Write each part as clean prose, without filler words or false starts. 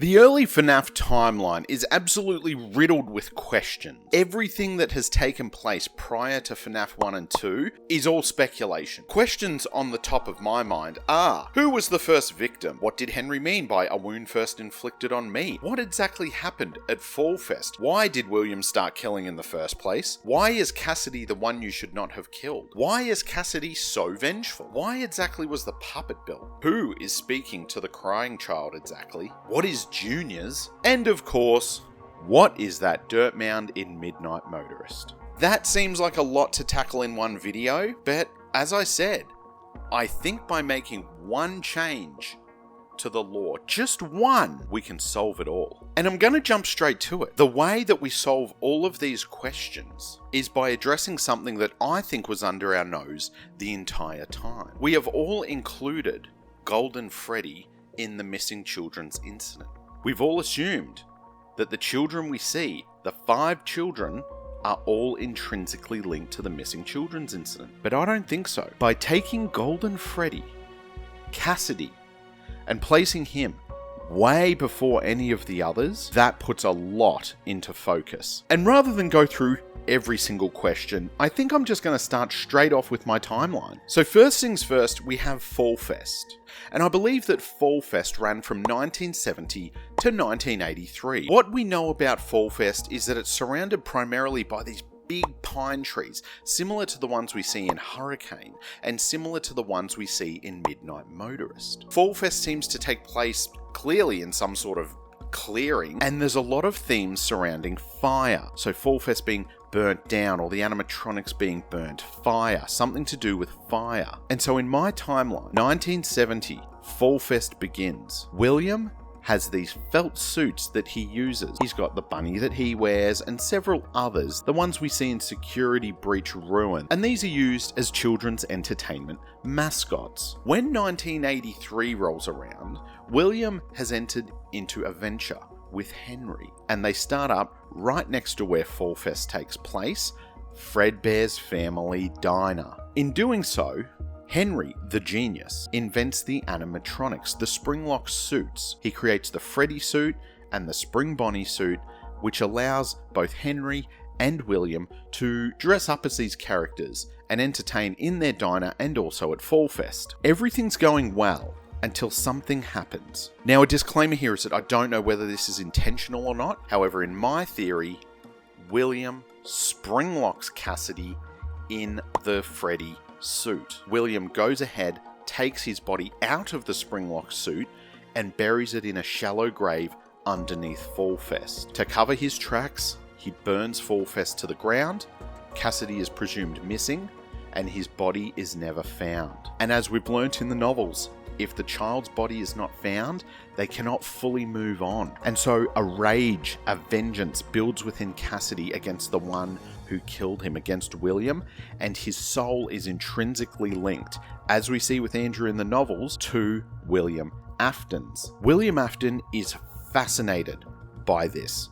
The early FNaF timeline is absolutely riddled with questions. Everything that has taken place prior to FNaF 1 and 2 is all speculation. Questions on the top of my mind are: who was the first victim? What did Henry mean by a wound first inflicted on me? What exactly happened at Fallfest? Why did William start killing in the first place? Why is Cassidy the one you should not have killed? Why is Cassidy so vengeful? Why exactly was the puppet built? Who is speaking to the crying child exactly? What is Juniors? And of course, what is that dirt mound in Midnight Motorist? That seems like a lot to tackle in one video, but as I said, I think by making one change to the lore, just one, we can solve it all. And I'm going to jump straight to it. The way that we solve all of these questions is by addressing something that I think was under our nose the entire time. We have all included Golden Freddy in the missing children's incident. We've all assumed that the children we see, the 5 children, are all intrinsically linked to the missing children's incident. But I don't think so. By taking Golden Freddy, Cassidy, and placing him way before any of the others, that puts a lot into focus. And rather than go through every single question, I think I'm just going to start straight off with my timeline. So first things first, we have Fallfest. And I believe that Fallfest ran from 1970 to 1983. What we know about Fallfest is that it's surrounded primarily by these big pine trees, similar to the ones we see in Hurricane, and similar to the ones we see in Midnight Motorist. Fallfest seems to take place clearly in some sort of clearing, and there's a lot of themes surrounding fire. So Fallfest being burnt down, or the animatronics being burnt, fire, something to do with fire. And so in my timeline, 1970, Fallfest begins. William has these felt suits that he uses. He's got the bunny that he wears and several others, the ones we see in Security Breach Ruin, and these are used as children's entertainment mascots. When 1983 rolls around, William has entered into a venture with Henry, and they start up right next to where Fallfest takes place, Fredbear's Family Diner. In doing so, Henry, the genius, invents the animatronics, the Springlock suits. He creates the Freddy suit and the Spring Bonnie suit, which allows both Henry and William to dress up as these characters and entertain in their diner and also at Fallfest. Everything's going well until something happens. Now, a disclaimer here is that I don't know whether this is intentional or not. However, in my theory, William springlocks Cassidy in the Freddy suit. William goes ahead, takes his body out of the Springlock suit, and buries it in a shallow grave underneath Fallfest. To cover his tracks, he burns Fallfest to the ground. Cassidy is presumed missing, and his body is never found. And as we've learnt in the novels, if the child's body is not found, they cannot fully move on. And so a rage, a vengeance builds within Cassidy against the one who killed him, against William, and his soul is intrinsically linked, as we see with Andrew in the novels, to William Afton's. William Afton is fascinated by this.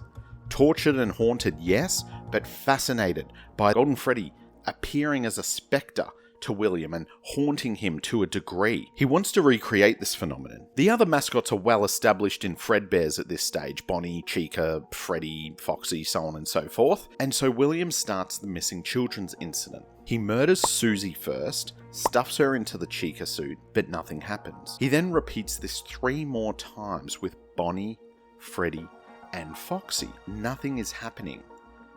Tortured and haunted, yes, but fascinated by Golden Freddy appearing as a spectre to William and haunting him to a degree. He wants to recreate this phenomenon. The other mascots are well established in Fredbears at this stage: Bonnie, Chica, Freddy, Foxy, so on and so forth. And so William starts the missing children's incident. He murders Susie first, stuffs her into the Chica suit, but nothing happens. He then repeats this 3 more times with Bonnie, Freddy, and Foxy. Nothing is happening.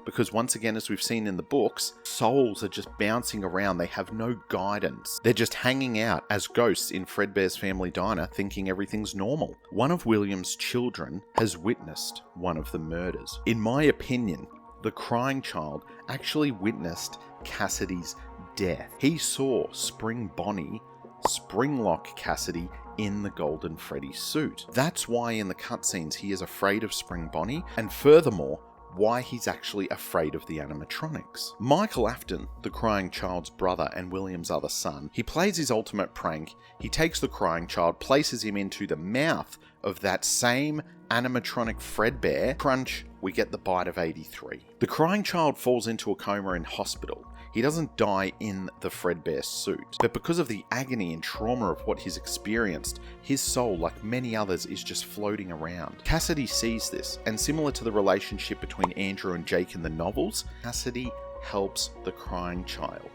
Because once again, as we've seen in the books, souls are just bouncing around. They have no guidance. They're just hanging out as ghosts in Fredbear's Family Diner, thinking everything's normal. One of William's children has witnessed one of the murders. In my opinion, the crying child actually witnessed Cassidy's death. He saw Spring Bonnie springlock Cassidy in the Golden Freddy suit. That's why in the cutscenes he is afraid of Spring Bonnie, and furthermore, why he's actually afraid of the animatronics. Michael Afton, the crying child's brother and William's other son, he plays his ultimate prank. He takes the crying child, places him into the mouth of that same animatronic Fredbear. Crunch, we get the bite of 83. The crying child falls into a coma in hospital. He doesn't die in the Fredbear suit, but because of the agony and trauma of what he's experienced, his soul, like many others, is just floating around. Cassidy sees this, and similar to the relationship between Andrew and Jake in the novels, Cassidy helps the crying child.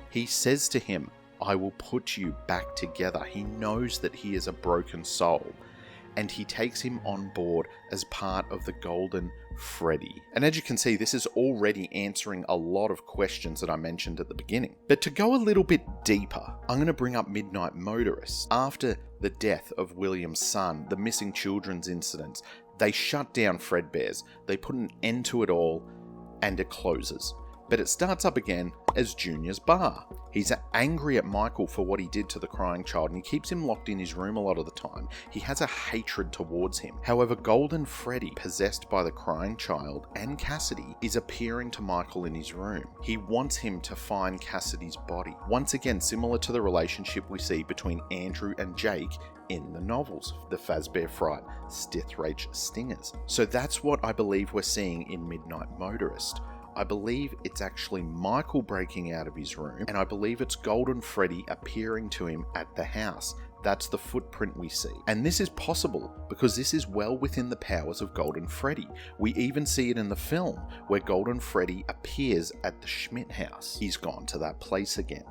He says to him, "I will put you back together." He knows that he is a broken soul, and he takes him on board as part of the Golden Freddy. And as you can see, this is already answering a lot of questions that I mentioned at the beginning. But to go a little bit deeper, I'm going to bring up Midnight Motorist. After the death of William's son, the missing children's incidents, they shut down Fredbear's. They put an end to it all, and it closes. But it starts up again as Junior's bar. He's angry at Michael for what he did to the crying child, and he keeps him locked in his room a lot of the time. He has a hatred towards him. However, Golden Freddy, possessed by the crying child, and Cassidy, is appearing to Michael in his room. He wants him to find Cassidy's body. Once again, similar to the relationship we see between Andrew and Jake in the novels, the Fazbear Fright, Stithrache Stingers. So that's what I believe we're seeing in Midnight Motorist. I believe it's actually Michael breaking out of his room, and I believe it's Golden Freddy appearing to him at the house. That's the footprint we see. And this is possible because this is well within the powers of Golden Freddy. We even see it in the film where Golden Freddy appears at the Schmidt house. He's gone to that place again.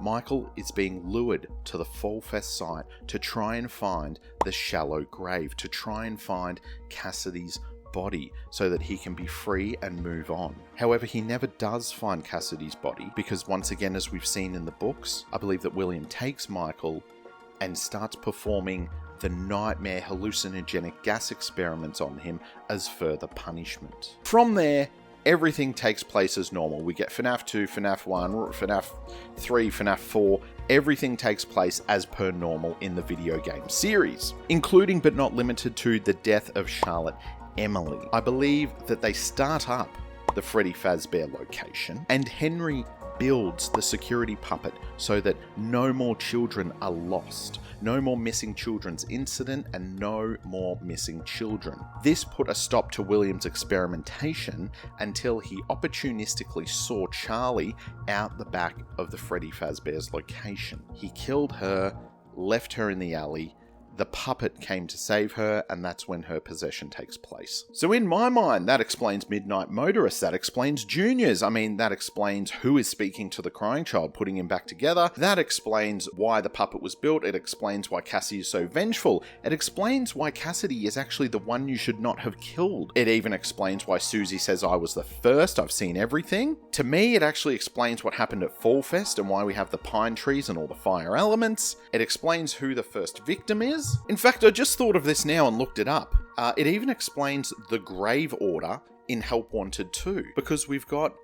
Michael is being lured to the Fallfest site to try and find the shallow grave, to try and find Cassidy's body so that he can be free and move on. However, he never does find Cassidy's body because, once again, as we've seen in the books, I believe that William takes Michael and starts performing the nightmare hallucinogenic gas experiments on him as further punishment. From there, everything takes place as normal. We get FNaF 2, FNaF 1, FNaF 3, FNaF 4. Everything takes place as per normal in the video game series, including but not limited to the death of Charlotte Emily. I believe that they start up the Freddy Fazbear location, and Henry builds the security puppet so that no more children are lost, no more missing children's incident, and no more missing children. This put a stop to William's experimentation until he opportunistically saw Charlie out the back of the Freddy Fazbear's location. He killed her, left her in the alley. The puppet came to save her, and that's when her possession takes place. So in my mind, that explains Midnight Motorist, that explains Juniors. I mean, that explains who is speaking to the crying child, putting him back together. That explains why the puppet was built. It explains why Cassie is so vengeful. It explains why Cassidy is actually the one you should not have killed. It even explains why Susie says, "I was the first, I've seen everything." To me, it actually explains what happened at Fallfest and why we have the pine trees and all the fire elements. It explains who the first victim is. In fact, I just thought of this now and looked it up. It even explains the grave order in Help Wanted 2, because we've got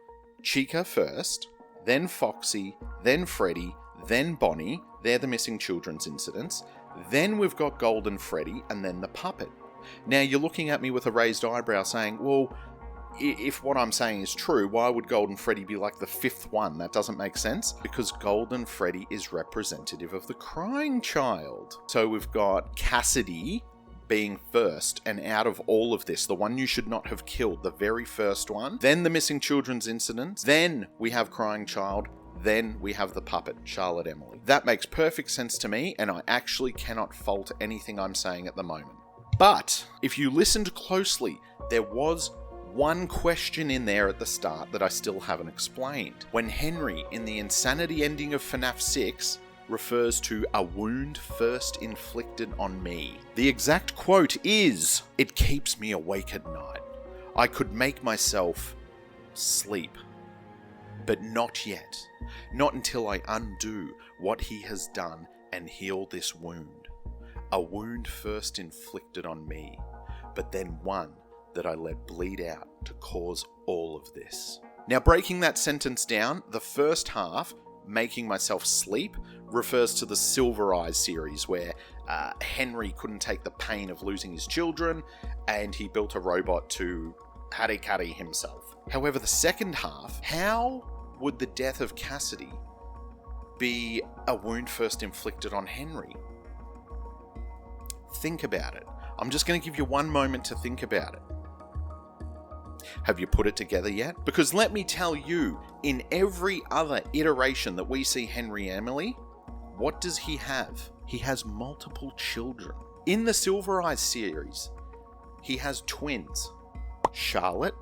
Chica first, then Foxy, then Freddy, then Bonnie. They're the missing children's incidents. Then we've got Golden Freddy, and then the puppet. Now, you're looking at me with a raised eyebrow saying, well, if what I'm saying is true, why would Golden Freddy be like the fifth one? That doesn't make sense, because Golden Freddy is representative of the crying child. So we've got Cassidy being first, and out of all of this, the one you should not have killed, the very first one, then the missing children's incidents, then we have crying child, then we have the puppet, Charlotte Emily. That makes perfect sense to me, and I actually cannot fault anything I'm saying at the moment. But if you listened closely, there was one question in there at the start that I still haven't explained. When Henry, in the insanity ending of FNaF 6, refers to a wound first inflicted on me, the exact quote is, "It keeps me awake at night. I could make myself sleep. But not yet. Not until I undo what he has done and heal this wound. A wound first inflicted on me, but then one that I let bleed out to cause all of this." Now, breaking that sentence down, the first half, making myself sleep, refers to the Silver Eyes series, where Henry couldn't take the pain of losing his children, and he built a robot to Harikari himself. However, the second half, how would the death of Cassidy be a wound first inflicted on Henry? Think about it. I'm just going to give you one moment to think about it. Have you put it together yet? Because let me tell you, in every other iteration that we see Henry Emily, what does he have? He has multiple children. In the Silver Eyes series, he has twins, Charlotte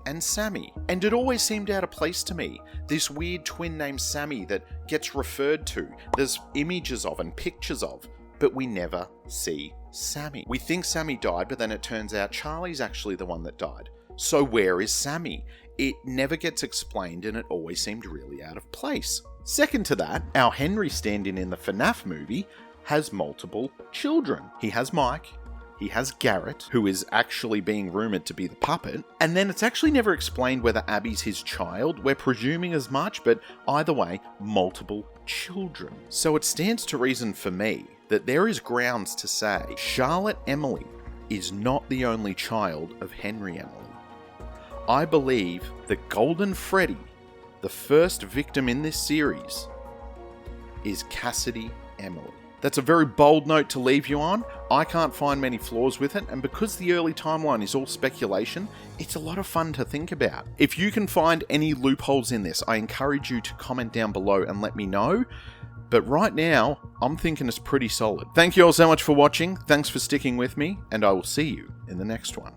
and Sammy. And it always seemed out of place to me, this weird twin named Sammy that gets referred to, there's images of and pictures of, but we never see Sammy. We think Sammy died, but then it turns out Charlie's actually the one that died. So where is Sammy? It never gets explained and it always seemed really out of place. Second to that, our Henry stand-in in the FNaF movie has multiple children. He has Mike, he has Garrett, who is actually being rumoured to be the puppet, and then it's actually never explained whether Abby's his child. We're presuming as much, but either way, multiple children. So it stands to reason for me that there is grounds to say Charlotte Emily is not the only child of Henry Emily. I believe that Golden Freddy, the first victim in this series, is Cassidy Emily. That's a very bold note to leave you on. I can't find many flaws with it, and because the early timeline is all speculation, it's a lot of fun to think about. If you can find any loopholes in this, I encourage you to comment down below and let me know. But right now, I'm thinking it's pretty solid. Thank you all so much for watching, thanks for sticking with me, and I will see you in the next one.